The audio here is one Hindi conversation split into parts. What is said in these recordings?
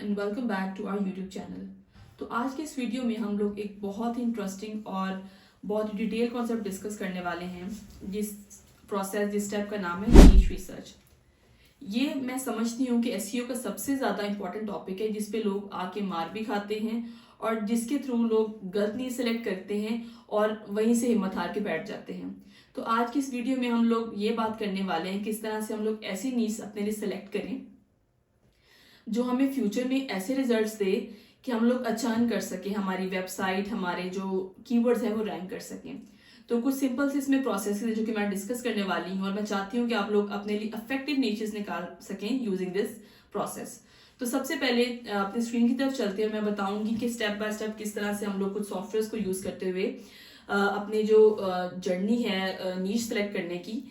And welcome back to our YouTube channel. तो आज के इस वीडियो में हम लोग एक बहुत ही इंटरेस्टिंग और बहुत ही डिटेल कॉन्सेप्ट डिस्कस करने वाले हैं। जिस स्टेप का नाम है नीश रिसर्च। ये मैं समझती हूँ कि एसईओ का सबसे ज़्यादा इंपॉर्टेंट टॉपिक है जिस पे लोग आके मार भी खाते हैं और जिसके थ्रू लोग गलत नीश सेलेक्ट करते हैं और वहीं से हिम्मत हार के बैठ जाते हैं। तो आज की इस वीडियो में हम लोग ये बात करने वाले हैं किस तरह से हम लोग ऐसी नीश अपने लिए सेलेक्ट करें जो हमें फ्यूचर में ऐसे रिजल्ट्स दे कि हम लोग अच्छा अर्न कर सकें, हमारी वेबसाइट, हमारे जो कीवर्ड्स हैं वो रैंक कर सकें। तो कुछ सिंपल से इसमें प्रोसेस है जो कि मैं डिस्कस करने वाली हूँ और मैं चाहती हूँ कि आप लोग अपने लिए इफेक्टिव नीचेस निकाल सकें यूजिंग दिस प्रोसेस। तो सबसे पहले अपनी स्क्रीन की तरफ चलते हैं। मैं बताऊंगी कि स्टेप बाय स्टेप किस तरह से हम लोग कुछ सॉफ्टवेयर को यूज करते हुए अपने जो जर्नी है नीश सेलेक्ट करने की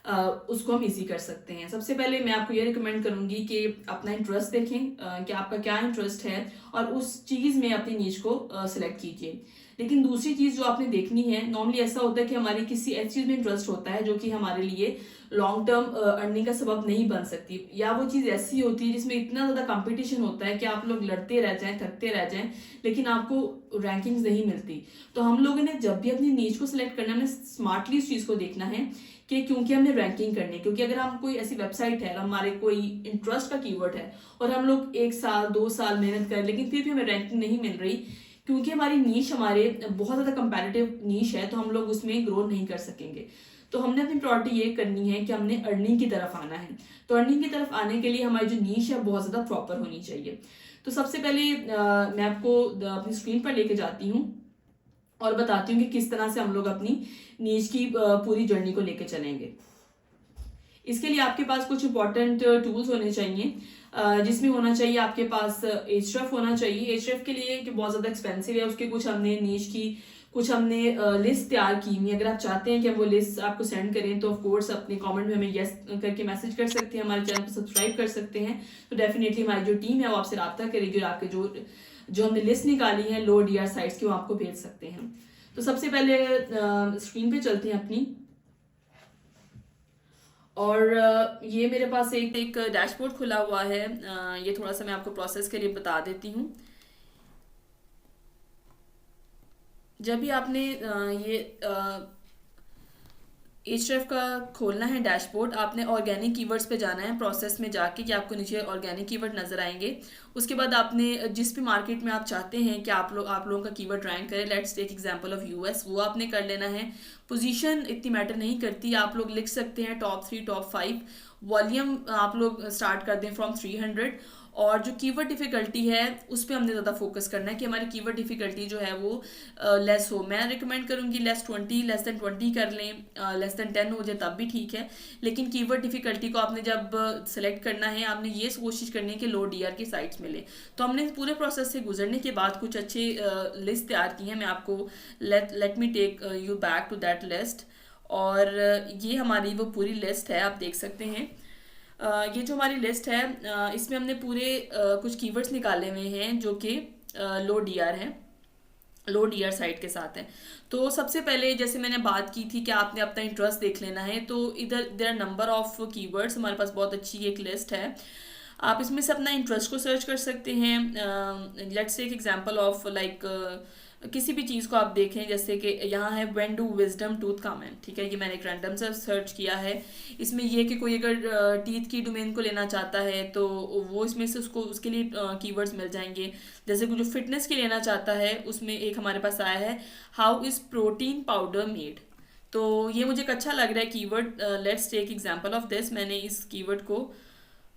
उसको हम इजी कर सकते हैं। सबसे पहले मैं आपको ये रिकमेंड करूंगी कि अपना इंटरेस्ट देखें कि आपका क्या इंटरेस्ट है और उस चीज़ में अपनी नीश को सिलेक्ट कीजिए। लेकिन दूसरी चीज़ जो आपने देखनी है, नॉर्मली ऐसा होता है कि हमारी किसी ऐसी चीज़ में इंटरेस्ट होता है जो कि हमारे लिए लॉन्ग टर्म अर्निंग का सबब नहीं बन सकती, या वो चीज़ ऐसी होती है जिसमें इतना ज़्यादा कंपटीशन होता है कि आप लोग लड़ते रह जाएं, थकते रह जाएं, लेकिन आपको रैंकिंग्स नहीं मिलती। तो हम लोगों ने जब भी अपनी नीश को सिलेक्ट करना है, हमने स्मार्टली इस चीज़ को देखना है कि क्योंकि हमने रैंकिंग करनी है। क्योंकि अगर हम कोई ऐसी वेबसाइट है, हमारे कोई इंटरेस्ट का कीवर्ड है और हम लोग 1 साल 2 साल मेहनत करें लेकिन फिर भी हमें रैंकिंग नहीं मिल रही, क्योंकि हमारी नीश हमारे बहुत ज़्यादा कंपैरेटिव नीश है, तो हम लोग उसमें ग्रो नहीं कर सकेंगे। तो हमने अपनी प्रायोरिटी ये करनी है कि हमने अर्निंग की तरफ आना है। तो अर्निंग की तरफ आने के लिए हमारी जो नीश है बहुत ज़्यादा प्रॉपर होनी चाहिए। तो सबसे पहले मैं आपको अपनी स्क्रीन पर लेके जाती हूँ और बताती हूँ कि किस तरह से हम लोग अपनी नीश की पूरी जर्नी को लेके चलेंगे। इसके लिए आपके पास कुछ इंपॉर्टेंट टूल्स होने चाहिए, जिसमें होना चाहिए आपके पास एचरेफ होना चाहिए। एचरेफ के लिए कि बहुत ज़्यादा एक्सपेंसिव है, उसके कुछ हमने नीश की कुछ हमने लिस्ट तैयार की हुई। अगर आप चाहते हैं कि हम वो लिस्ट आपको सेंड करें तो ऑफ कोर्स अपने कमेंट में हमें यस करके मैसेज कर सकते हैं, हमारे चैनल को सब्सक्राइब कर सकते हैं। तो डेफिनेटली हमारी जो टीम है वो आपसे रब्ता करेगी और आपके जो हमने लिस्ट निकाली है लो डीआर साइट्स की, वो आपको भेज सकते हैं। तो सबसे पहले स्क्रीन पे चलते हैं अपनी, और ये मेरे पास एक डैशबोर्ड खुला हुआ है। ये थोड़ा सा मैं आपको प्रोसेस के लिए बता देती हूँ। जब भी आपने ये एचरेफ का खोलना है डैशबोर्ड, आपने ऑर्गेनिक कीवर्ड्स पे जाना है प्रोसेस में जाके, कि आपको नीचे ऑर्गेनिक कीवर्ड नजर आएंगे। उसके बाद आपने जिस भी मार्केट में आप चाहते हैं कि आप लोगों का कीवर्ड रैंक करे, let's take example of US, वो आपने कर लेना है। पोजीशन इतनी मैटर नहीं करती, आप लोग लिख सकते हैं टॉप 3 टॉप 5। वॉल्यूम आप लोग स्टार्ट कर दें फ्रॉम 300। और जो कीवर्ड डिफिकल्टी है उस पर हमने ज़्यादा फोकस करना है कि हमारी कीवर्ड डिफिकल्टी जो है वो लेस हो। मैं रिकमेंड करूँगी लेस देन 20 कर लें, लेस देन 10 हो जाए तब भी ठीक है। लेकिन कीवर्ड डिफिकल्टी को आपने जब सेलेक्ट करना है, आपने ये कोशिश करनी है कि लो डीआर की साइट्स मिले। तो हमने पूरे प्रोसेस से गुजरने के बाद कुछ अच्छे लिस्ट तैयार की है। मैं आपको let me take you back to that list, और ये हमारी वो पूरी लिस्ट है, आप देख सकते हैं। ये जो हमारी लिस्ट है इसमें हमने पूरे कुछ कीवर्ड्स निकाले हुए हैं जो कि लो डीआर हैं, लो डीआर साइट के साथ है। तो सबसे पहले जैसे मैंने बात की थी कि आपने अपना इंटरेस्ट देख लेना है, तो इधर there are number of keywords, हमारे पास बहुत अच्छी एक लिस्ट है। आप इसमें से अपना इंटरेस्ट को सर्च कर सकते हैं। Let's take example of like किसी भी चीज़ को आप देखें, जैसे कि यहाँ है व्हेन डू विजडम टूथ कम इन, ठीक है, ये मैंने एक रैंडम से सर्च किया है। इसमें ये कि कोई अगर टीथ की डोमेन को लेना चाहता है तो वो इसमें से उसको उसके लिए कीवर्ड्स मिल जाएंगे। जैसे कोई जो फिटनेस की लेना चाहता है उसमें एक हमारे पास आया है how is protein powder made. तो ये मुझे एक अच्छा लग रहा है keyword. Let's take example of this. मैंने इस कीवर्ड को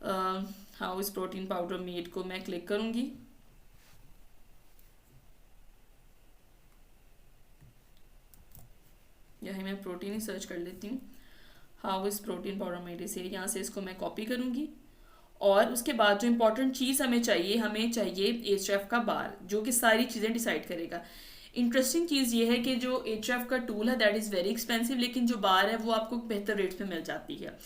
how is protein powder made को मैं क्लिक करूँगी। यहाँ मैं प्रोटीन ही सर्च कर लेती हूँ, how is protein powder made से। यहाँ से इसको मैं कॉपी करूँगी और उसके बाद जो इंपॉर्टेंट चीज़ हमें चाहिए एचरेफ का बार, जो कि सारी चीज़ें डिसाइड करेगा। इंटरेस्टिंग चीज़ ये है कि जो एचरेफ का टूल है दैट इज़ वेरी एक्सपेंसिव, लेकिन जो बार है वो आपको बेहतर रेट्स में मिल जाती है।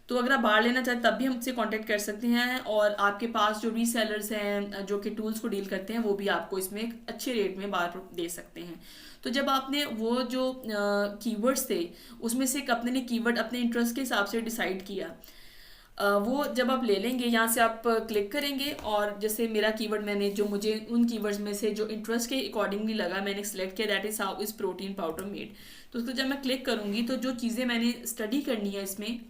तो अगर आप बाहर लेना चाहते तब भी हमसे कांटेक्ट कर सकते हैं, और आपके पास जो रीसेलर्स हैं जो कि टूल्स को डील करते हैं वो भी आपको इसमें एक अच्छे रेट में बाहर दे सकते हैं। तो जब आपने वो जो कीवर्ड्स थे उसमें से अपने लिए कीवर्ड अपने इंटरेस्ट के हिसाब से डिसाइड किया, वो जब आप ले लेंगे यहाँ से आप क्लिक करेंगे और जैसे मेरा कीवर्ड मैंने जो मुझे उन कीवर्ड्स में से जो इंटरेस्ट के अकॉर्डिंगली लगा मैंने सिलेक्ट किया, that is how is protein powder made. तो उसको जब मैं क्लिक करूँगी तो जो चीज़ें मैंने स्टडी करनी है इसमें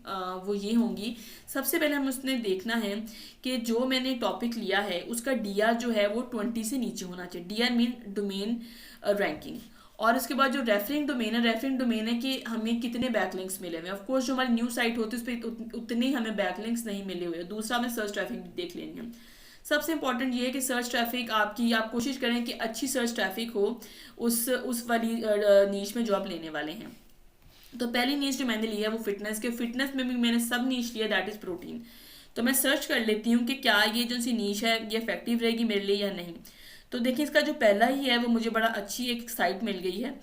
वो ये होंगी। सबसे पहले हमें उसने देखना है कि जो मैंने टॉपिक लिया है उसका डीआर जो है वो 20 से नीचे होना चाहिए। DR mean domain ranking. और उसके बाद जो रेफरिंग डोमेन है कि हमें कितने बैकलिंक्स मिले हुए हैं। ऑफकोर्स जो हमारी न्यू साइट होती है उस पर उतने हमें बैकलिंक्स नहीं मिले हुए। दूसरा हमें सर्च ट्रैफिक देख लेंगे हम। सबसे इंपॉर्टेंट ये है कि सर्च ट्रैफिक आपकी, आप कोशिश करें कि अच्छी सर्च ट्रैफिक हो उस वाली नीश में जो आप लेने वाले हैं। तो पहली नीश जो मैंने ली है वो फिटनेस के। फिटनेस में भी मैंने सब नीश लिया, दैट इज प्रोटीन। तो मैं सर्च कर लेती हूँ कि क्या ये जो सी नीश है ये इफेक्टिव रहेगी मेरे लिए या नहीं। तो देखिए इसका जो पहला ही है वो मुझे बड़ा अच्छी एक साइट मिल गई है।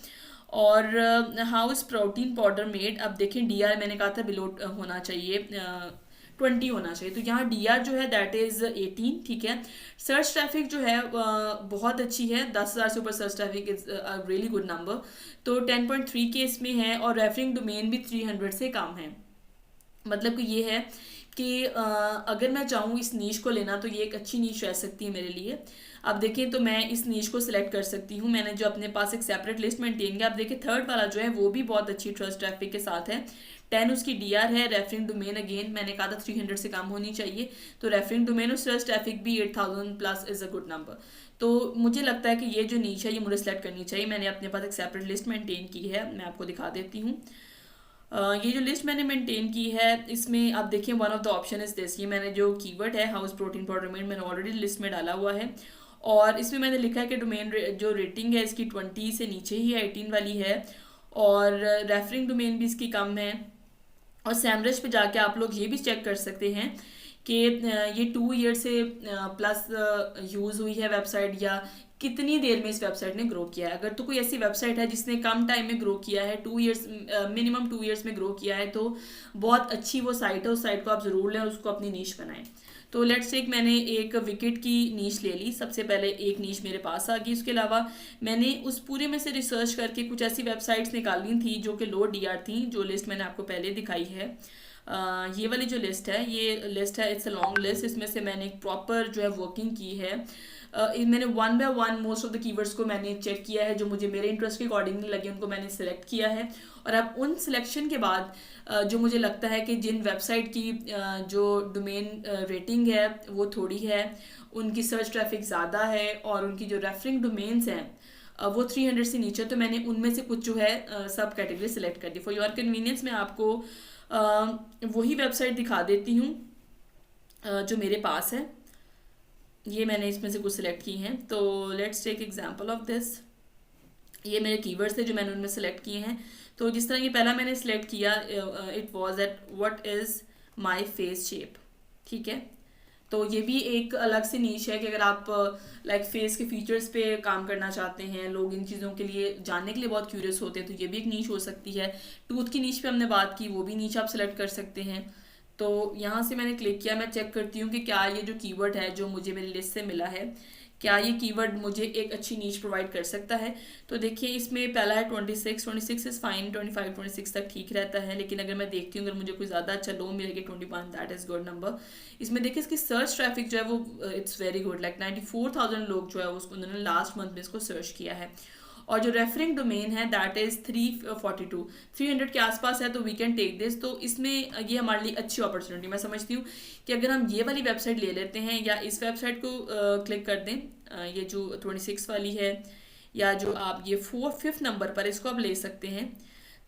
और how is protein powder made. अब देखें डीआर मैंने कहा था बिलो होना चाहिए 20 होना चाहिए। तो यहाँ डीआर जो है दैट इज 18, ठीक है। सर्च ट्रैफिक जो है बहुत अच्छी है, 10,000 से ऊपर search traffic is a really good number. तो 10.3 के इसमें है और रेफरिंग डोमेन भी 300 से कम है। मतलब कि ये है कि अगर मैं चाहूँ इस नीश को लेना तो ये एक अच्छी नीश रह सकती है मेरे लिए। अब देखें तो मैं इस नीश को सिलेक्ट कर सकती हूँ। मैंने जो अपने पास एक सेपरेट लिस्ट मेंटेन किया। अब देखिए थर्ड वाला जो है वो भी बहुत अच्छी ट्रस्ट ट्रैफिक के साथ है। 10 उसकी डीआर है। रेफरिंग डोमेन अगेन मैंने कहा था 300 से कम होनी चाहिए। तो रेफरिंग डोमेन और सर्च ट्रैफिक भी 8000 plus is a good number. तो मुझे लगता है कि ये जो नीच है ये मुझे सेलेक्ट करनी चाहिए। मैंने अपने पास एक सेपरेट लिस्ट मेंटेन की है, मैं आपको दिखा देती हूँ। ये जो लिस्ट मैंने मेंटेन की है इसमें आप देखिए one of the option is this. ये मैंने जो कीवर्ड है हाउस प्रोटीन पाउडर मेड मैंने ऑलरेडी लिस्ट में डाला हुआ है। और इसमें मैंने लिखा है कि डोमेन जो रेटिंग है इसकी 20 से नीचे ही है, 18 वाली है। और रेफरिंग डोमेन भी इसकी कम है। और सैमरज पे जाके आप लोग ये भी चेक कर सकते हैं कि ये 2 ईयर से प्लस यूज़ हुई है वेबसाइट या कितनी देर में इस वेबसाइट ने ग्रो किया है। अगर तो कोई ऐसी वेबसाइट है जिसने कम टाइम में ग्रो किया है, 2 ईयर्स मिनिमम 2 ईयर्स में ग्रो किया है, तो बहुत अच्छी वो साइट है। उस साइट को आप ज़रूर लें और उसको अपनी नीश बनाएं। तो लेट्स टेक मैंने एक विकेट की नीश ले ली। सबसे पहले एक नीश मेरे पास आ गई। उसके अलावा मैंने उस पूरे में से रिसर्च करके कुछ ऐसी वेबसाइट्स निकाली थी जो कि लो डीआर थी, जो लिस्ट मैंने आपको पहले दिखाई है। ये वाली जो लिस्ट है ये लिस्ट है, इट्स अ लॉन्ग लिस्ट। इसमें से मैंने एक प्रॉपर जो है वर्किंग की है। मैंने one by one most of the keywords को मैंने चेक किया है जो मुझे मेरे इंटरेस्ट के अकॉर्डिंगली लगे, उनको मैंने सेलेक्ट किया है। और अब उन सिलेक्शन के बाद जो मुझे लगता है कि जिन वेबसाइट की जो डोमेन रेटिंग है वो थोड़ी है, उनकी सर्च ट्रैफिक ज़्यादा है और उनकी जो रेफरिंग डोमेन्स हैं वो 300 से नीचे, तो मैंने उनमें से कुछ जो है सब कैटेगरी सेलेक्ट कर दी। फॉर योर कन्वीनियंस मैं आपको वही वेबसाइट दिखा देती हूँ जो मेरे पास है। ये मैंने इसमें से कुछ सिलेक्ट की हैं। तो let's take example of this. ये मेरे कीवर्ड्स थे जो मैंने उनमें सेलेक्ट किए हैं। तो जिस तरह ये पहला मैंने सेलेक्ट किया, it was at what is my face shape, ठीक है। तो ये भी एक अलग से नीश है कि अगर आप लाइक फेस के फीचर्स पे काम करना चाहते हैं, लोग इन चीज़ों के लिए जानने के लिए बहुत क्यूरियस होते हैं, तो ये भी एक नीश हो सकती है। टूथ की नीश पे हमने बात की, वो भी नीश आप सेलेक्ट कर सकते हैं। तो यहाँ से मैंने क्लिक किया। मैं चेक करती हूँ कि क्या ये जो कीवर्ड है जो मुझे मेरी लिस्ट से मिला है, क्या ये कीवर्ड मुझे एक अच्छी नीच प्रोवाइड कर सकता है। तो देखिए इसमें पहला है 26 इज़ फाइन, 25 26 तक ठीक रहता है। लेकिन अगर मैं देखती हूँ अगर मुझे कोई ज़्यादा अच्छा लो मिलेगा 21, दैट इज़ गुड नंबर। इसमें देखिए इसकी सर्च ट्रैफिक जो है वो इट्स वेरी गुड, लाइक 94,000 लोग जो है उसको उन्होंने लास्ट मंथ में इसको सर्च किया है। और जो रेफरिंग डोमेन है दैट इज़ 342, 300 के आसपास है। तो वी कैन टेक दिस। तो इसमें ये हमारे लिए अच्छी अपॉर्चुनिटी मैं समझती हूँ कि अगर हम ये वाली वेबसाइट ले लेते हैं या इस वेबसाइट को क्लिक कर दें, ये जो 26 वाली है, या जो आप ये 5th नंबर पर इसको आप ले सकते हैं।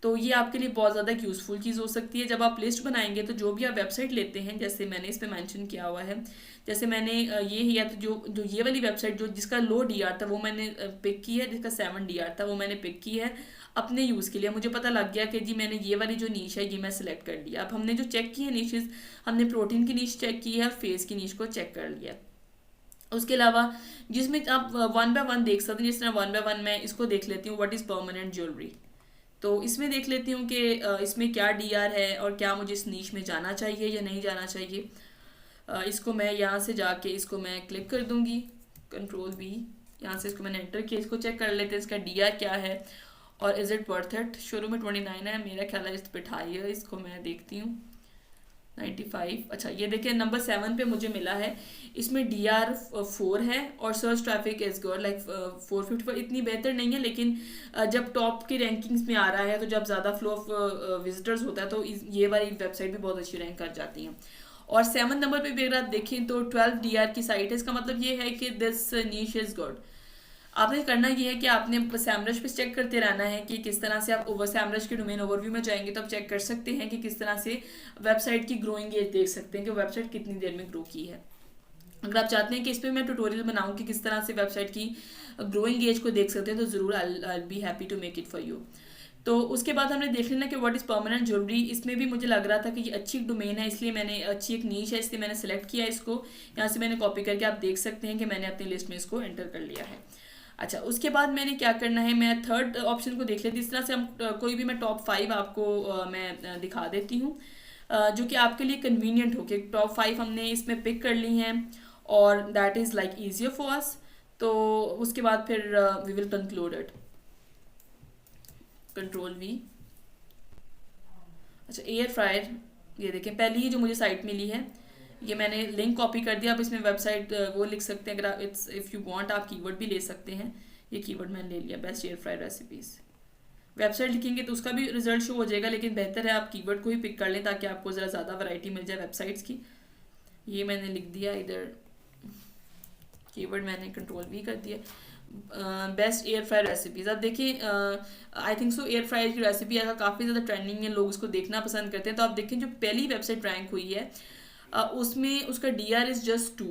तो ये आपके लिए बहुत ज़्यादा यूज़फुल चीज़ हो सकती है। जब आप लिस्ट बनाएंगे तो जो भी आप वेबसाइट लेते हैं, जैसे मैंने इस पर मैंशन किया हुआ है, जैसे मैंने ये ही है, तो जो ये वाली वेबसाइट जो जिसका लो डीआर था वो मैंने पिक की है, जिसका 7 डीआर था वो मैंने पिक की है अपने यूज़ के लिए। मुझे पता लग गया कि जी मैंने ये वाली जो नीश है ये मैं सिलेक्ट कर लिया। अब हमने जो चेक की है नीशेज़, हमने प्रोटीन की नीश चेक की है और फेस की नीश को चेक कर लिया। उसके अलावा जिसमें आप 1 बाय 1 देख सकते हैं, जिस तरह 1 बाय 1 मैं इसको देख लेती हूँ, व्हाट इज़ परमानेंट ज्वेलरी। तो इसमें देख लेती हूँ कि इसमें क्या डीआर है और क्या मुझे इस नीश में जाना चाहिए या नहीं जाना चाहिए। इसको मैं यहाँ से जाके इसको मैं क्लिक कर दूँगी, Ctrl+V। यहाँ से इसको मैंने एंटर किया। इसको चेक कर लेते हैं इसका डीआर क्या है और इज़ इट वर्थ इट। शुरू में 29 है, मेरा ख्याल है इस पर हाई है। इसको मैं देखती हूँ 95। अच्छा ये देखिए नंबर 7 पे मुझे मिला है, इसमें DR4 है और search traffic is good like 454, इतनी बेहतर नहीं है, लेकिन जब टॉप की रैंकिंग्स में आ रहा है तो जब ज़्यादा फ्लो ऑफ विजिटर्स होता है तो ये वाली वेबसाइट भी बहुत अच्छी रैंक कर जाती हैं। और 7 नंबर पे भी अगर आप देखें तो 12 DR की साइट है, इसका मतलब ये है कि दिस नीश इज गुड। आपने करना ये है कि आपने सैमरश पे चेक करते रहना है कि किस तरह से आप सैमरश के डोमेन ओवरव्यू में जाएंगे तो आप चेक कर सकते हैं कि किस तरह से वेबसाइट की ग्रोइंग एज देख सकते हैं कि वेबसाइट कितनी देर में ग्रो की है। अगर आप चाहते हैं कि इस पर मैं ट्यूटोरियल बनाऊं कि किस तरह से वेबसाइट की ग्रोइंग एज को देख सकते हैं तो ज़रूर I be happy to make it for you. तो उसके बाद हमने देख लेना कि व्हाट इज़ परमानेंट ज्वेलरी। इसमें भी मुझे लग रहा था कि ये अच्छी डोमेन है, इसलिए मैंने अच्छी एक नीच है इसलिए मैंने सेलेक्ट किया इसको। यहाँ से मैंने कॉपी करके आप देख सकते हैं कि मैंने अपनी लिस्ट में इसको एंटर कर लिया है। अच्छा उसके बाद मैंने क्या करना है, मैं थर्ड ऑप्शन को देख लेती हूँ। इस तरह से हम कोई भी मैं टॉप 5 आपको मैं दिखा देती हूँ जो कि आपके लिए कन्वीनियंट हो कि टॉप 5 हमने इसमें पिक कर ली हैं और that is like easier for us. तो उसके बाद फिर we will conclude it. Control V। अच्छा एयर फ्रायर, ये देखें पहली ही जो मुझे साइट मिली है, ये मैंने लिंक कॉपी कर दिया। आप इसमें वेबसाइट वो लिख सकते हैं, अगर इट्स इफ़ यू वांट आप कीवर्ड भी ले सकते हैं। ये कीवर्ड मैंने ले लिया, best air fryer recipes. Website लिखेंगे तो उसका भी रिजल्ट शो हो जाएगा, लेकिन बेहतर है आप कीवर्ड को ही पिक कर लें ताकि आपको ज़रा ज़्यादा वैरायटी मिल जाए वेबसाइट्स की। ये मैंने लिख दिया, इधर कीवर्ड मैंने कंट्रोल V कर दिया, बेस्ट एयर फ्रायर रेसिपीज़। अब देखिए I think so air fryer की रेसिपी ऐसा काफ़ी ज़्यादा ट्रेंडिंग है, लोग उसको देखना पसंद करते हैं। तो आप देखें जो पहली वेबसाइट रैंक हुई है उसमें उसका DR इज़ जस्ट 2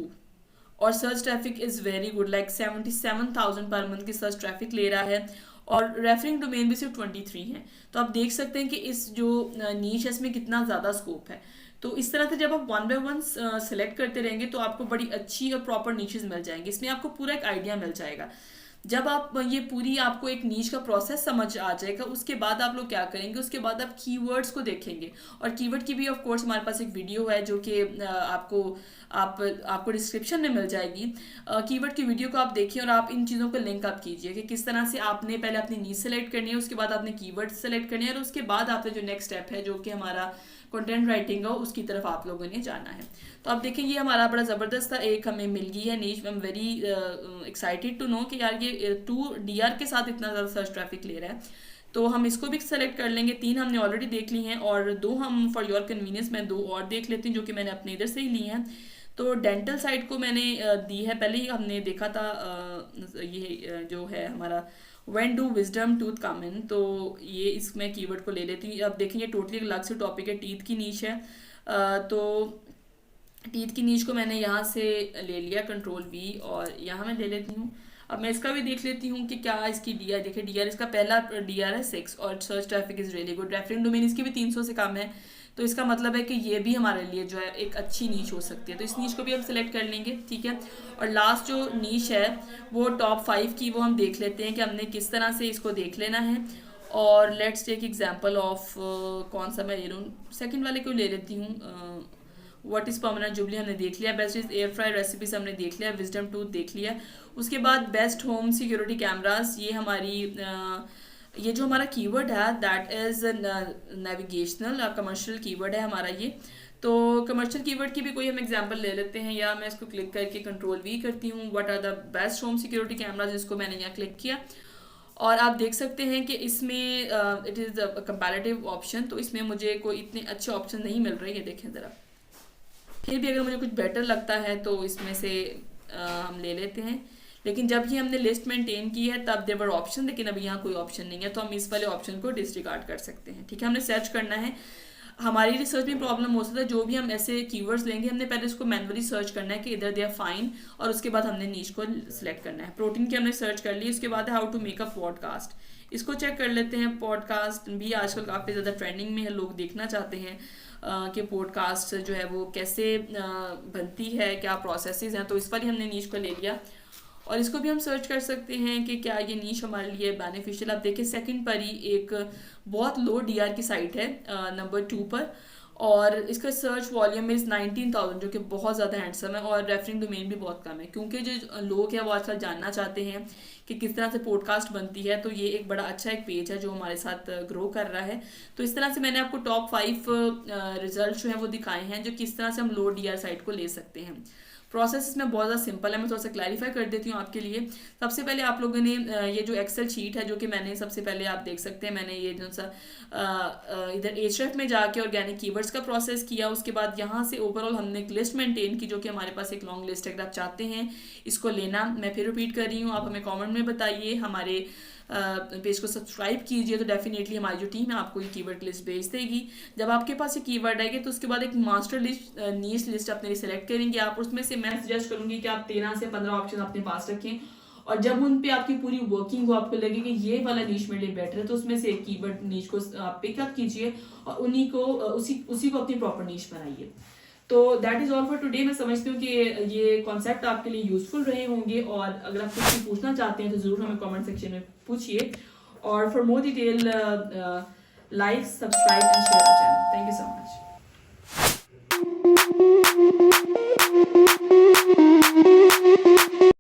और search traffic is very good like 77,000 per month की सर्च ट्रैफिक ले रहा है और रेफरिंग डोमेन भी सिर्फ 23 हैं। तो आप देख सकते हैं कि इस जो नीश है इसमें कितना ज़्यादा स्कोप है। तो इस तरह से जब आप 1 बाय 1 सेलेक्ट करते रहेंगे तो आपको बड़ी अच्छी और प्रॉपर नीचेस मिल जाएंगी। इसमें आपको पूरा एक आइडिया मिल जाएगा। जब आप ये पूरी आपको एक नीच का प्रोसेस समझ आ जाएगा उसके बाद आप लोग क्या करेंगे, उसके बाद आप कीवर्ड्स को देखेंगे। और कीवर्ड की भी ऑफ कोर्स हमारे पास एक वीडियो है जो कि आपको डिस्क्रिप्शन में मिल जाएगी। कीवर्ड की वीडियो को आप देखिए और आप इन चीज़ों को लिंक अप कीजिए कि किस तरह से आपने पहले अपनी नीच सेलेक्ट करनी है, उसके बाद आपने कीवर्ड सेलेक्ट करनी है और उसके बाद आपने जो नेक्स्ट स्टेप है जो कि हमारा कंटेंट राइटिंग हो उसकी तरफ आप लोगों ने जाना है। तो आप देखें ये हमारा बड़ा ज़बरदस्त था, एक हमें मिल गई है niche. I am very excited to know कि यार ये 2 DR के साथ इतना ज़्यादा सर्च ट्रैफिक ले रहा है। तो हम इसको भी सेलेक्ट कर लेंगे। 3 हमने ऑलरेडी देख ली हैं और 2 हम फॉर योर कन्वीनियंस मैं 2 और देख लेती हूँ जो कि मैंने अपने इधर से ही ली हैं। तो डेंटल साइड को मैंने दी है, पहले ही हमने देखा था ये जो है हमारा व्हेन डू विजडम टूथ कम इन, तो ये इसमें कीवर्ड को ले लेती हूँ। अब देखें ये टोटली अलग से टॉपिक है, टीथ की नीच है। तो टीथ की नीच को मैंने यहाँ से ले लिया कंट्रोल V और यहाँ मैं ले लेती हूँ। अब मैं इसका भी देख लेती हूँ कि क्या इसकी DR, देखिए DR इसका पहला DR है 6 और search traffic is really good. Referring domain इसकी भी 300 से कम है, तो इसका मतलब है कि ये भी हमारे लिए जो है एक अच्छी नीच हो सकती है। तो इस नीच को भी हम सेलेक्ट कर लेंगे, ठीक है। और लास्ट जो नीच है वो टॉप 5 की, वो हम देख लेते हैं कि हमने किस तरह से इसको देख लेना है। और लेट्स टेक एग्जांपल ऑफ कौन सा मैं ले लूँ, सेकंड वाले को ले लेती हूँ। व्हाट इज़ परमानेंट जुबली हमने देख लिया, best is air fryer recipes हमने देख लिया, विजडम टूथ देख लिया। उसके बाद बेस्ट होम सिक्योरिटी कैमरास, ये हमारी ये जो हमारा कीवर्ड है that is navigational commercial keyword है हमारा ये। तो कमर्शियल कीवर्ड की भी कोई हम एग्जांपल ले लेते हैं, या मैं इसको क्लिक करके कंट्रोल V करती हूँ। What are the best home security cameras, इसको मैंने यहाँ क्लिक किया और आप देख सकते हैं कि इसमें it is a comparative option, तो इसमें मुझे कोई इतने अच्छे ऑप्शन नहीं मिल रहे। ये देखें ज़रा, फिर भी अगर मुझे कुछ बेटर लगता है तो इसमें से हम ले लेते हैं। लेकिन जब ही हमने लिस्ट मेंटेन की है तब देवर ऑप्शन, लेकिन अभी यहाँ कोई ऑप्शन नहीं है, तो हम इस वाले ऑप्शन को डिसरिगार्ड कर सकते हैं, ठीक है। हमने सर्च करना है, हमारी रिसर्च में प्रॉब्लम हो सकता है जो भी हम ऐसे कीवर्ड्स लेंगे हमने पहले उसको मैनुअली सर्च करना है कि इधर दे आर फाइन, और उसके बाद हमने नीच को सिलेक्ट करना है। प्रोटीन की हमने सर्च कर ली, उसके बाद how to make a podcast, इसको चेक कर लेते हैं। पॉडकास्ट भी आजकल काफ़ी ज़्यादा ट्रेंडिंग में है, लोग देखना चाहते हैं कि पॉडकास्ट जो है वो कैसे बनती है, क्या प्रोसेसेस हैं। तो इस वाली हमने नीच को ले लिया और इसको भी हम सर्च कर सकते हैं कि क्या ये नीच हमारे लिए बेनिफिशियल। आप देखिए सेकंड पर ही एक बहुत लो DR की साइट है नंबर 2 पर, और इसका सर्च वॉल्यूम इज़ 19,000 जो कि बहुत ज़्यादा हैंडसम है, और रेफरिंग डोमेन भी बहुत कम है, क्योंकि जो लोग हैं वो आजकल जानना चाहते हैं कि किस तरह से पॉडकास्ट बनती है। तो ये एक बड़ा अच्छा एक पेज है जो हमारे साथ ग्रो कर रहा है। तो इस तरह से मैंने आपको टॉप 5 रिजल्ट जो हैं वो दिखाए हैं, जो किस तरह से हम लो DER साइट को ले सकते हैं। प्रोसेस इसमें बहुत ज़्यादा सिंपल है, मैं थोड़ा सा क्लैरिफाई कर देती हूँ आपके लिए। सबसे पहले आप लोगों ने ये जो एक्सेल शीट है जो कि मैंने सबसे पहले आप देख सकते हैं, मैंने ये जो सा इधर Ahrefs में जाके ऑर्गेनिक कीवर्ड्स का प्रोसेस किया। उसके बाद यहाँ से ओवरऑल हमने एक लिस्ट मेंटेन की, जो कि हमारे पास एक लॉन्ग लिस्ट है। अगर आप चाहते हैं इसको लेना, मैं फिर रिपीट कर रही हूँ, आप हमें कॉमेंट में बताइए, हमारे पेज को सब्सक्राइब कीजिए, तो डेफिनेटली हमारी जो टीम है आपको ये कीवर्ड लिस्ट भेज देगी। जब आपके पास ये कीवर्ड आएगी तो उसके बाद एक मास्टर लिस्ट नीश लिस्ट अपने लिए सेलेक्ट करेंगे आप। उसमें से मैं सजेस्ट करूंगी कि आप 13 से 15 ऑप्शन अपने पास रखें, और जब उन पे आपकी पूरी वर्किंग हो, आपको लगे कि ये वाला नीश मेरे लिए बेटर है, तो उसमें से एक कीवर्ड नीश को आप पिकअप कीजिए और उन्हीं को उसी को अपनी प्रॉपर नीश बनाइए। तो that is all for today. मैं समझती हूँ कि ये कॉन्सेप्ट आपके लिए यूजफुल रहे होंगे, और अगर आप कुछ भी पूछना चाहते हैं तो जरूर हमें कमेंट सेक्शन में पूछिए। और for more detail like, subscribe and share our channel. Thank you so much.